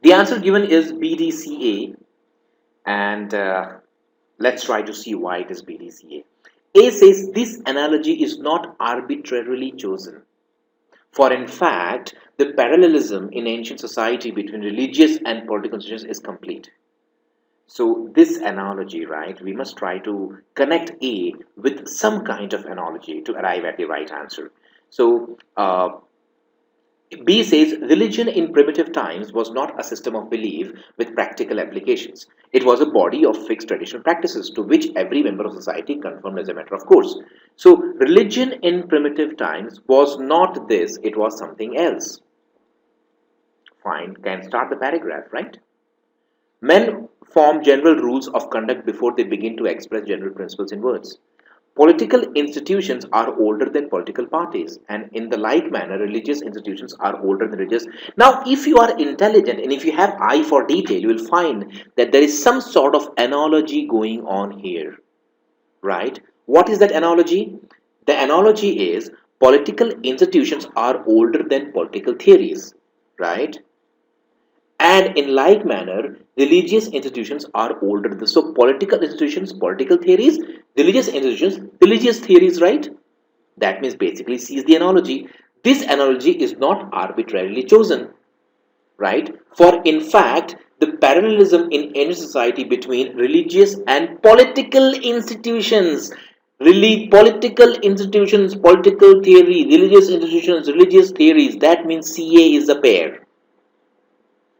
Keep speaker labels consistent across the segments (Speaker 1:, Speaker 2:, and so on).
Speaker 1: The answer given is BDCA, and let's try to see why it is BDCA. A says this analogy is not arbitrarily chosen, for in fact, the parallelism in ancient society between religious and political institutions is complete. So this analogy, right, we must try to connect A with some kind of analogy to arrive at the right answer. So B says religion in primitive times was not a system of belief with practical applications. It was a body of fixed traditional practices to which every member of society conformed as a matter of course. So religion in primitive times was not this, it was something else. Fine, can start the paragraph, right? Men form general rules of conduct before they begin to express general principles in words. Political institutions are older than political parties, and in the like manner, religious institutions are older than religious. Now, if you are intelligent and if you have eye for detail, you will find that there is some sort of analogy going on here, right? What is that analogy? The analogy is political institutions are older than political theories, right? And in like manner, religious institutions are older. So political institutions, political theories, religious institutions, religious theories, right? That means basically sees the analogy. This analogy is not arbitrarily chosen, right? For in fact, the parallelism in any society between religious and political institutions, political institutions, political theory, religious institutions, religious theories, that means CA is a pair.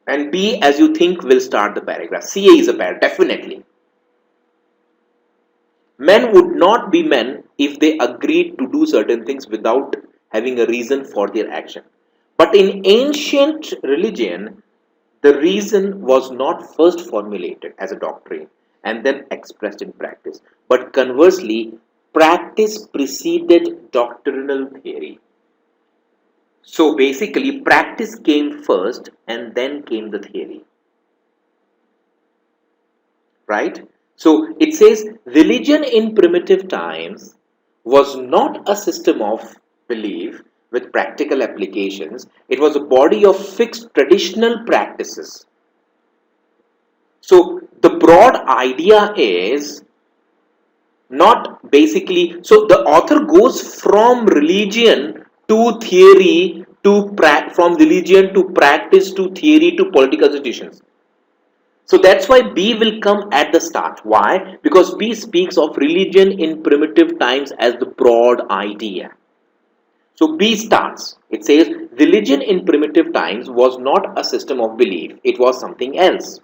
Speaker 1: And B, as you think, will start the paragraph. CA is a pair, definitely. Men would not be men if they agreed to do certain things without having a reason for their action. But in ancient religion, the reason was not first formulated as a doctrine and then expressed in practice. But conversely, practice preceded doctrinal theory. So basically, practice came first and then came the theory. Right? So it says religion in primitive times was not a system of belief with practical applications, it was a body of fixed traditional practices. So the broad idea is not basically, so the author goes from religion to theory to from religion to practice to theory to political institutions. So that's why B will come at the start. Why? Because B speaks of religion in primitive times as the broad idea. So B starts. It says religion in primitive times was not a system of belief. It was something else.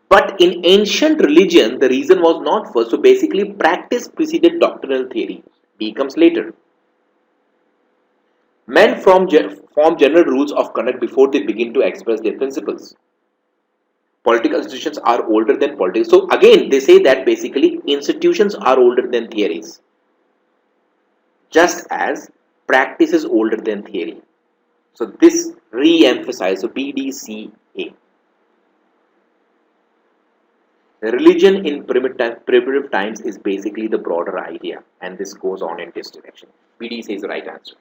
Speaker 1: But in ancient religion, the reason was not first. So basically, practice preceded doctrinal theory. B comes later. Men form general rules of conduct before they begin to express their principles. Political institutions are older than politics. So again, they say that basically institutions are older than theories, just as practice is older than theory. So this re-emphasizes, so BDCA. Religion in primitive times is basically the broader idea, and this goes on in this direction. BD says the right answer.